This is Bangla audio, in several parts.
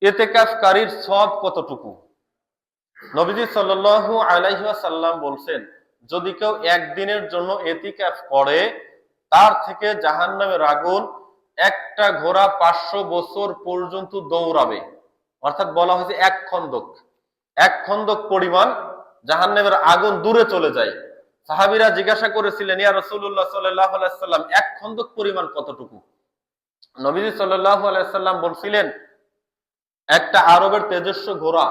ইতিকাফকারীর সওয়াব কতটুকু? নবীজি সাল্লাল্লাহু আলাইহি ওয়াসাল্লাম বলছেন, যদি কেউ একদিনের জন্য ইতিকাফ করে, তার থেকে জাহান্নামের আগুন একটা ঘোড়া 500 বছর পর্যন্ত দৌড়াবে। অর্থাৎ বলা হয়েছে এক খন্দক পরিমাণ জাহান্নামের আগুন দূরে চলে যায়। সাহাবীরা জিজ্ঞাসা করেছিলেন, ইয়া রাসূলুল্লাহ সাল্লাল্লাহু আলাইহি ওয়াসাল্লাম, এক খন্দক পরিমাণ কতটুকু? নবীজি সাল্লাল্লাহু আলাইহি ওয়াসাল্লাম বলছিলেন, একটা আরবের তেজস্ব ঘোড়া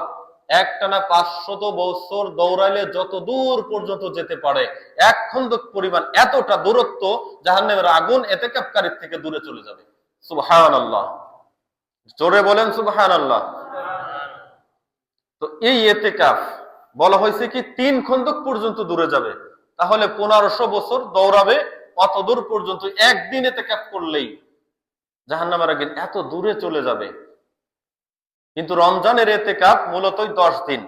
একটানা 500 বছর দৌড়াইলে যত দূর পর্যন্ত যেতে পারে, এক খন্দক পরিমাণ এতটা দূরত্ব জাহান্নামের আগুন ইতিকাফকারীর থেকে দূরে চলে যাবে। সুবহানাল্লাহ, জোরে বলেন সুবহানাল্লাহ। তো এই ইতিকাফ বলা হয়েছে কি 3 খন্দক পর্যন্ত দূরে যাবে, তাহলে 1500 বছর দৌড়াবে, অত দূর পর্যন্ত একদিন ইতিকাফ করলেই জাহান্নামের আগুন এত দূরে চলে যাবে। কিন্তু রমজানের ইতিকাফ মূলতই 10 দিন।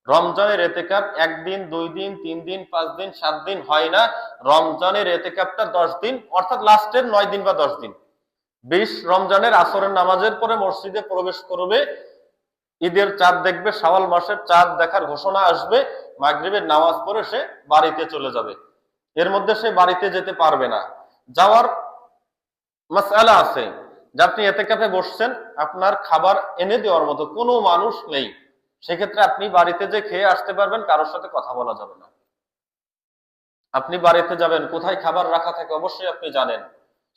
রমজানের ইতিকাফ 1 দিন, 2 দিন, 3 দিন, 5 দিন, 7 দিন হয় না। রমজানের ইতিকাফটা 10 দিন, অর্থাৎ লাস্টের 9 দিন বা 10 দিন। 20 রমজানের আসরের নামাজের পরে মসজিদে প্রবেশ করবে, ঈদের চাঁদ দেখবে, শাওয়াল মাসের চাঁদ দেখার ঘোষণা আসবে, মাগরিবের নামাজ পড়ে সে বাড়িতে চলে যাবে। এর মধ্যে সে বাড়িতে যেতে পারবে না। যাওয়ার মাসআলা আছে যে আপনি ইতিকাফে বসছেন, আপনার খাবার এনে দেওয়ার মতো কোনো মানুষ নেই, সেক্ষেত্রে আপনি বাড়িতে যে খেয়ে আসতে পারবেন, কারোর সাথে কথা বলা যাবে না। আপনি বাড়িতে যাবেন, কোথায় খাবার রাখা থাকে অবশ্যই আপনি জানেন,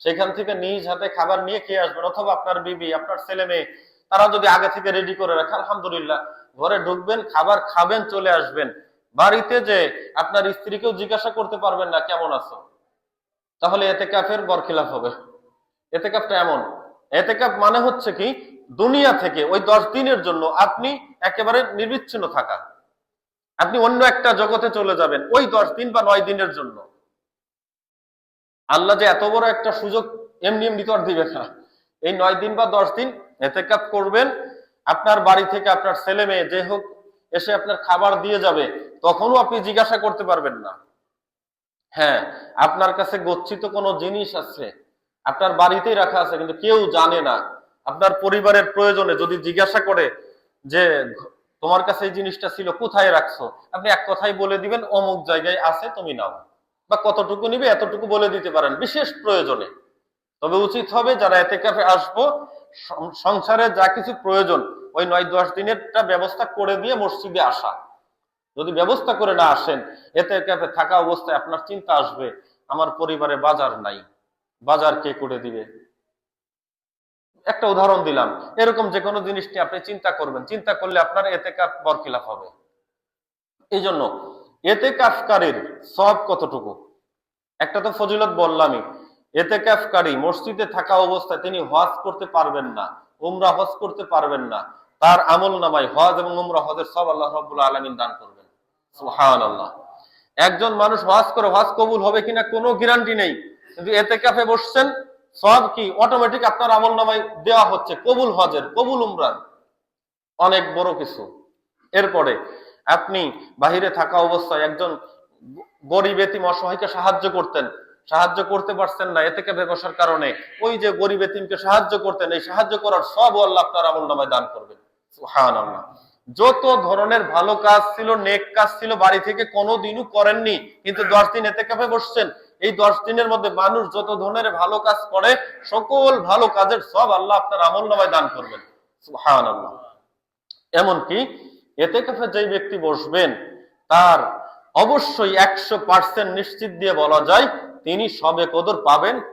সেখান থেকে নিজ হাতে খাবার নিয়ে খেয়ে আসবেন, অথবা আপনার বিবি, আপনার ছেলে মেয়ে, তারা যদি আগে থেকে রেডি করে রাখে আলহামদুলিল্লাহ, ঘরে ঢুকবেন, খাবার খাবেন, চলে আসবেন। বাড়িতে যে আপনার স্ত্রীকেও জিজ্ঞাসা করতে পারবেন না কেমন আছো, তাহলে ইতিকাফের বরখিলাফ হবে। ইতিকাফটা এমন, ইতিকাফ মানে হচ্ছে কি দুনিয়া থেকে ওই 10 দিনের জন্য আপনি একেবারে নির্বিচ্ছিন্ন থাকা, আপনি অন্য একটা জগতে চলে যাবেন ওই 10 দিন বা 9 দিনের জন্য। আল্লাহ যে এত বড় একটা সুযোগ এমনি এমনি তো আর দিবে না। এই 9 দিন বা 10 দিন ইতিকাফ করবেন, আপনার বাড়ি থেকে আপনার ছেলে মেয়ে যে হোক এসে আপনার খাবার দিয়ে যাবে, তখনও আপনি জিজ্ঞাসা করতে পারবেন না। হ্যাঁ, আপনার কাছে গচ্ছিত কোনো জিনিস আছে, আপনার বাড়িতেই রাখা আছে, কিন্তু কেউ জানে না। আপনার পরিবারের প্রয়োজনে যদি জিজ্ঞাসা করে যে তোমার কাছে এই জিনিসটা ছিল, কোথায় রাখছো, আপনি এক কথাই বলে দিবেন অমুক জায়গায় আছে, তুমি নাও। বা কতটুকু নিবে এতটুকু বলে দিতে পারেন বিশেষ প্রয়োজনে। তবে উচিত হবে যারা ইতিকাফে আসবো, সংসারে যা কিছু প্রয়োজন ওই 9-10 দিনেরটা ব্যবস্থা করে দিয়ে মসজিদে আসা। যদি ব্যবস্থা করে না আসেন, ইতিকাফে থাকা অবস্থায় আপনার চিন্তা আসবে, আমার পরিবারে বাজার নাই, বাজার কে করে দিবে। একটা উদাহরণ দিলাম, এরকম যে কোনো জিনিসটি আপনি চিন্তা করবেন, চিন্তা করলে আপনার ইতিকাফ বরখিলাফ হবে। এই জন্য ইতিকাফকারীর সওয়াব কতটুকু, একটা তো ফজিলত বললামই। ইতিকাফকারী মসজিদে থাকা অবস্থায় তিনি হজ করতে পারবেন না, উমরা হজ করতে পারবেন না, তার আমলনামায় হজ এবং উমরা হজের সব আল্লাহ রাব্বুল আলামিন দান করবেন। সুবহানাল্লাহ। একজন মানুষ হজ করে হজ কবুল হবে কিনা কোনো গ্যারান্টি নেই, কিন্তু ইতিকাফে বসছেন, সব কি অটোমেটিক আপনার আমলনামায় দেওয়া হচ্ছে, কবুল হজের, কবুল উমরার, অনেক বড় কিছু। এরপরে আপনি বাহিরে থাকা অবস্থায় একজন গরিব এতিম অসহায়কে সাহায্য করতে পারছেন না ইতিকাফে বসার কারণে, ওই যে গরিব এতিমকে সাহায্য করতেন, এই সাহায্য করার সব আল্লাহ আপনার আমলনামায় দান করবেন। সুবহানাল্লাহ। যত ধরনের ভালো কাজ ছিল, নেক কাজ ছিল, বাড়ি থেকে কোনোদিনও করেননি, কিন্তু 10 দিন ইতিকাফে বসছেন, এই 10 দিনের মধ্যে মানুষ যত ধরনের ভালো কাজ করে সকল ভালো কাজের সব আল্লাহ আপনার আমলনামায় দান করবেন। সুবহানাল্লাহ। এমনকি ইতিকাফে যেই ব্যক্তি বসবেন, তার অবশ্যই 100% নিশ্চিত দিয়ে বলা যায় তিনি শবে কদর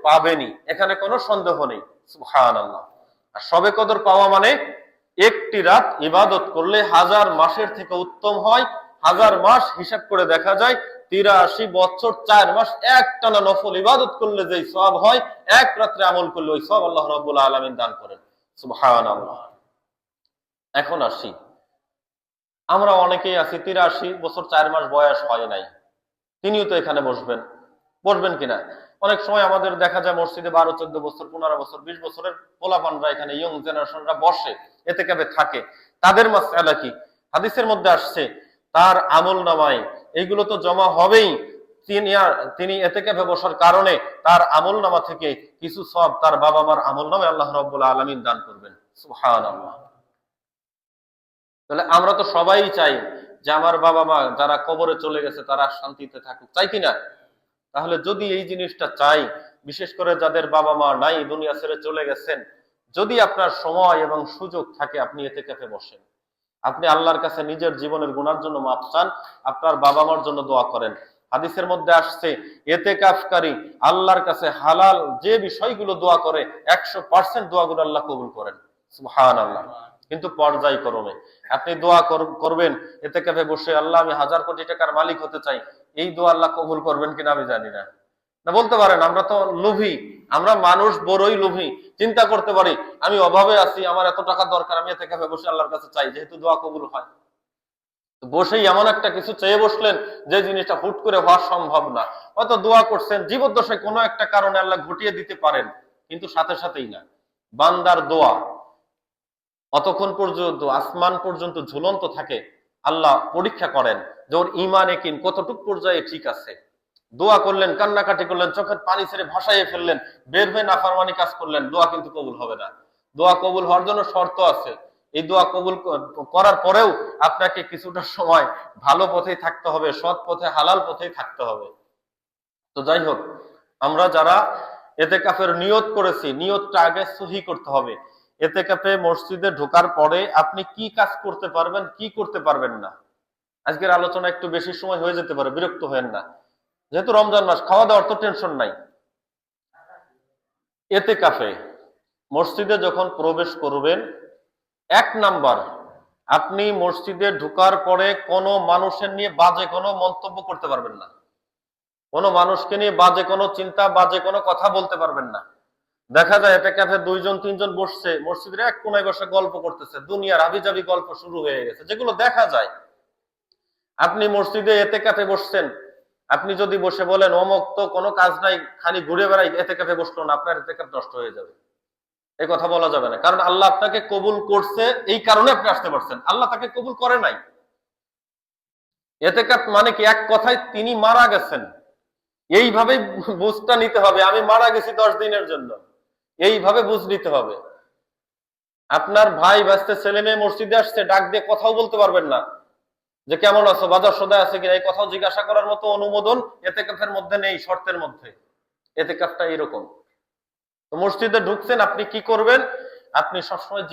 পাবেনই, এখানে কোনো সন্দেহ নেই। সুবহানাল্লাহ। আর শবে কদর পাওয়া মানে একটি রাত ইবাদত করলে 1000 মাসের থেকে উত্তম হয়। 1000 মাস হিসাব করে দেখা যায় 83 বছর 4 মাস একটানা নফল ইবাদত করলে যেই সওয়াব হয়, এক রাত্রে আমল করলে ওই সওয়াব আল্লাহ রাব্বুল আলামিন দান করেন। সুবহানাল্লাহ। এখন আসি, আমরা অনেকেই আছি 83 বছর 4 মাস বয়স হয় নাই, তিনিও তো এখানে বসবেন কিনা? অনেক সময় আমাদের দেখা যায় মসজিদে 12-14 বছর, 15 বছর, 20 বছরের পোলাপানরা এখানে, ইয়ং জেনারেশনরা বসে, ইতিকাফে থাকে। তাদের মাসআলা কি? হাদিসের মধ্যে আসছে তার আমলনামায় এইগুলো তো জমা হবেই, তিনি ইতিকাফে বসার কারণে তার আমলনামা থেকে কিছু সওয়াব তার বাবা মার আমলনামায় আল্লাহ রাব্বুল আলামিন দান করবেন। সুবহানাল্লাহ। তাহলে আমরা তো সবাই চাই যে আমার বাবা মা যারা কবরে চলে গেছে তারা শান্তিতে থাকুক, চাই কিনা? তাহলে যদি এই জিনিসটা চাই, বিশেষ করে যাদের বাবা মা নাই, দুনিয়া ছেড়ে চলে গেছেন, যদি আপনার সময় এবং সুযোগ থাকে আপনি এতেকাফে বসেন, আপনি আল্লাহর কাছে নিজের জীবনের গুনার জন্য মাপ চান, আপনার বাবা মার জন্য দোয়া করেন। হাদিসের মধ্যে আসছে এতেকাফকারী আল্লাহর কাছে হালাল যে বিষয়গুলো দোয়া করে 100% দোয়াগুলো আল্লাহ কবুল করেন। সুবহানাল্লাহ। কিন্তু পর্যায়ক্রমে আপনি দোয়া করবেন এতেকাফে বসে, আল্লাহ আমি 1000 কোটি টাকার মালিক হতে চাই, এই দোয়া আল্লাহ কবুল করবেন কিনা আমি জানি না। না বলতে পারেন আমরা তো লোভী, আমরা মানুষ বড়ই লোভী, চিন্তা করতে পারি আমি অভাবে আছি, আমার এত টাকা দরকার, আমি এতেকাফে বসে আল্লাহর কাছে চাই, যেহেতু দোয়া কবুল হয়। বসেই এমন একটা কিছু চেয়ে বসলেন যে জিনিসটা হুট করে হওয়া সম্ভব না। হয়তো দোয়া করছেন, জীবদ্দশায় কোনো একটা কারণে আল্লাহ ঘটিয়ে দিতে পারেন, কিন্তু সাথে সাথেই না। বান্দার দোয়া অতক্ষণ পর্যন্ত আসমান পর্যন্ত ঝুলন্ত থাকে, আল্লাহ পরীক্ষা করেন যে ওর ঈমান ইয়াকিন কতটুক পর্যায়ে ঠিক আছে। দোয়া করলেন, কান্নাকাটি করলেন, চোখের পানি ছেড়ে ভাসাইয়ে ফেললেন, বের হয়ে নাফরমানি কাজ করলেন, দোয়া কিন্তু কবুল হবে না। দোয়া কবুল হওয়ার জন্য শর্ত আছে। এই দোয়া কবুল করার পরেও আপনাকে কিছুটা সময় ভালো পথেই থাকতে হবে, সৎ পথে হালাল পথেই থাকতে হবে। তো যাই হোক, আমরা যারা এতেকাফের নিয়ত করেছি, নিয়তটা আগে সহি করতে হবে। এতেকাফে মসজিদে ঢোকার পরে আপনি কি কাজ করতে পারবেন, কি করতে পারবেন না। আজকের আলোচনা একটু বেশি সময় হয়ে যেতে পারে, বিরক্ত হয়েন না। যেহেতু রমজান মাস, খাওয়া দাওয়ার তো টেনশন নাই। এতেকাফে মসজিদে যখন প্রবেশ করবেন, 1 নাম্বার, আপনি মসজিদে ঢোকার পরে কোনো মানুষের নিয়ে বাজে কোনো মন্তব্য করতে পারবেন না। কোনো মানুষকে নিয়ে বাজে কোনো চিন্তা, বাজে কোনো কথা বলতে পারবেন না। দেখা যায় এতেকাফে 2-3 জন বসছে, মসজিদের এক কোনায় বসে গল্প করতেছে, দুনিয়ার হাবিজাবি গল্প শুরু হয়ে গেছে, যেগুলো দেখা যায়। আপনি মসজিদে এতেকাফে বসছেন, আপনি যদি বসে বলেন অমুক তো কোনো কাজ নাই, খালি ঘুরে বেড়াই, এতেকাফে বসলো না, আপনার এতেকাফ নষ্ট হয়ে যাবে। এই কথা বলা যাবে না, কারণ আল্লাহ আপনাকে কবুল করছে, এই কারণে আপনি আসতে পারছেন, আল্লাহ তাকে কবুল করে নাই। এতেকাফ মানে কি, এক কথায় তিনি মারা গেছেন, এইভাবে বুঝটা নিতে হবে। আমি মারা গেছি 10 দিনের জন্য, এইভাবে বুঝ নিতে হবে। আপনার ভাই বাস্তে ছেলে মেয়ে মসজিদে আসছে, ডাক দিয়ে কথাও বলতে পারবেন না যে কেমন আছো, বাজার সদায় আছে কিনা, এই কথাও জিজ্ঞাসা করার মতো অনুমোদন এতেকাফের মধ্যে নেই, শর্তের মধ্যে। এতেকাফটা এরকম। তো মসজিদে ঢুকছেন, আপনি কি করবেন? আপনি সবসময়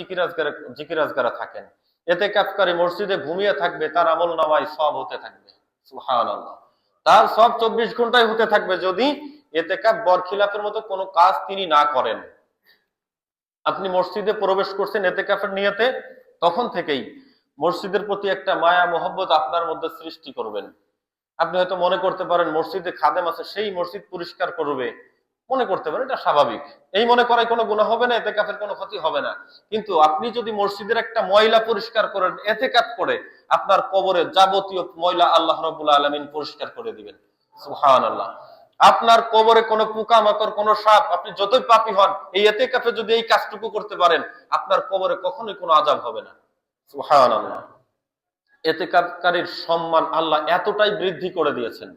জিকির আজগারে থাকেন। এতেকাফকারী মসজিদে ঘুমিয়ে থাকবে, তার আমল নামায় সব হতে থাকবে। সুবহানাল্লাহ। তার সব 24 ঘন্টায় হতে থাকবে, যদি এতেকাফ বরখিলাফের মতো কোনো কাজ তিনি না করেন। আপনি মসজিদে প্রবেশ করছেন এতেকাফের নিয়তে, তখন থেকেই মসজিদের প্রতি একটা মায়া মোহব্বত আপনার মধ্যে সৃষ্টি করবেন। আপনি হয়তো মনে করতে পারেন মসজিদে খাদেম আছে, সেই মসজিদ পরিষ্কার করবে, মনে করতে পারেন, এটা স্বাভাবিক। এই মনে করায় কোনো গুনাহ হবে না, এতেকাফের কোনো ক্ষতি হবে না। কিন্তু আপনি যদি মসজিদের একটা ময়লা পরিষ্কার করেন এতেকাফ করে, আপনার কবরে যাবতীয় ময়লা আল্লাহ রাব্বুল আলামিন পরিষ্কার করে দিবেন। সুবহানাল্লাহ। আপনার কবরে কোনো পোকামাকড়, কোনো সাপ, আপনি যতই পাপী হন, এই এতেকাফে যদি এই কাজটুকু করতে পারেন, আপনার কবরে কখনোই কোনো আযাব হবে না। সুবহানাল্লাহ। এতেকাফকারীর সম্মান আল্লাহ এতটাই বৃদ্ধি করে দিয়েছেন।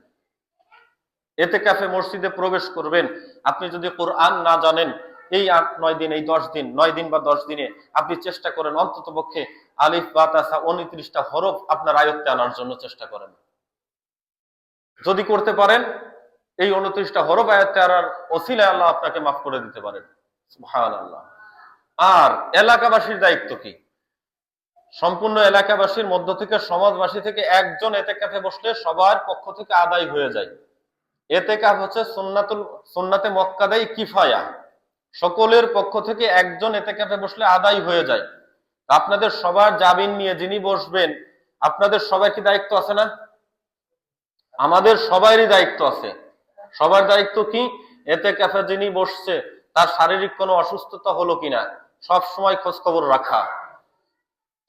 এতেকাফে মসজিদে প্রবেশ করবেন, আপনি যদি কোরআন না জানেন, এই 8-9 দিন, এই 10 দিন, 9 দিন বা 10 দিনে আপনি চেষ্টা করেন অন্তত পক্ষে আলিফ বা তাসা 29টা হরফ আপনার আয়ত্তে আনার জন্য চেষ্টা করেন। যদি করতে পারেন, এই 29টা হরফ আয়ত্তে আনার ওসিলায় আল্লাহ আপনাকে মাফ করে দিতে পারেন। সুবহানাল্লাহ। আর এলাকাবাসীর দায়িত্ব কি? সম্পূর্ণ এলাকাবাসীর মধ্য থেকে, সমাজবাসী থেকে একজন এতেকাফে বসলে সবার পক্ষ থেকে আদায় হয়ে যায়। এতেকাফ হচ্ছে সুন্নাতে মুআক্কাদায়ে কিফায়া, সকলের পক্ষ থেকে একজন এতেকাফে বসলে আদায় হয়ে যায়। আপনাদের সবার জামিন নিয়ে যিনি বসবেন, আপনাদের সবার কি দায়িত্ব আছে না? আমাদের সবারই দায়িত্ব আছে। সবার দায়িত্ব কি? এতেকাফে যিনি বসছে তার শারীরিক কোনো অসুস্থতা হলো কিনা সব সময় খোঁজ খবর রাখা,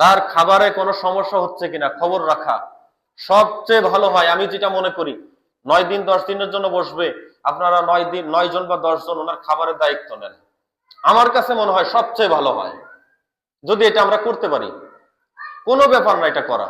তার খাবারে কোনো সমস্যা হচ্ছে কিনা খবর রাখা। সবচেয়ে ভালো হয়, আমি যেটা মনে করি, 9 দিন 10 দিনের জন্য বসবে, আপনারা 9 জন বা 10 জন ওনার খাবারের দায়িত্ব নেন। আমার কাছে মনে হয় সবচেয়ে ভালো হয় যদি এটা আমরা করতে পারি। কোনো ব্যাপার না এটা করা,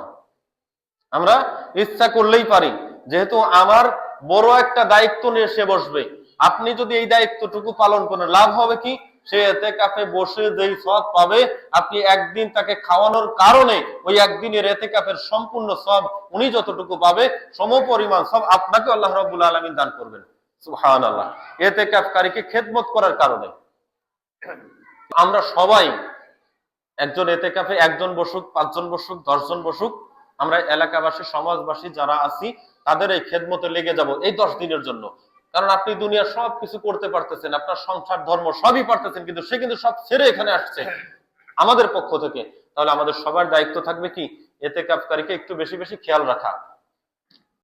আমরা ইচ্ছা করলেই পারি। যেহেতু আমার বড় একটা দায়িত্ব নিয়ে সে বসবে, আপনি যদি এই দায়িত্বটুকু পালন করেন, লাভ হবে কি? সে এতেকাফে বসে যেই সওয়াব পাবে, আপনি একদিন তাকে খাওয়ানোর কারণে ওই একদিনের এতেকাফের সম্পূর্ণ সওয়াব উনি যতটুকু পাবে সমপরিমাণ সওয়াব আপনাকে আল্লাহ রাব্বুল আলামিন দান করবেন। সুবহানাল্লাহ। এতেকাফকারীকে খেদমত করার কারণে আমরা সবাই একজন এতেকাফে একজন বসুক, 5 জন বসুক, 10 জন বসুক, আমরা এলাকাবাসী সমাজবাসী যারা আছি তাদের এই খেদমতে লেগে যাব এই 10 দিনের জন্য। কারণ আপনি দুনিয়ার সবকিছু করতে পারতেছেন, আপনার সংসার ধর্ম সবই পারতেছেন, কিন্তু সে কিন্তু সব ছেড়ে এখানে আসছে আমাদের পক্ষ থেকে। তাহলে আমাদের সবার দায়িত্ব থাকবে কি এতেকাফকারীকে একটু বেশি বেশি খেয়াল রাখা।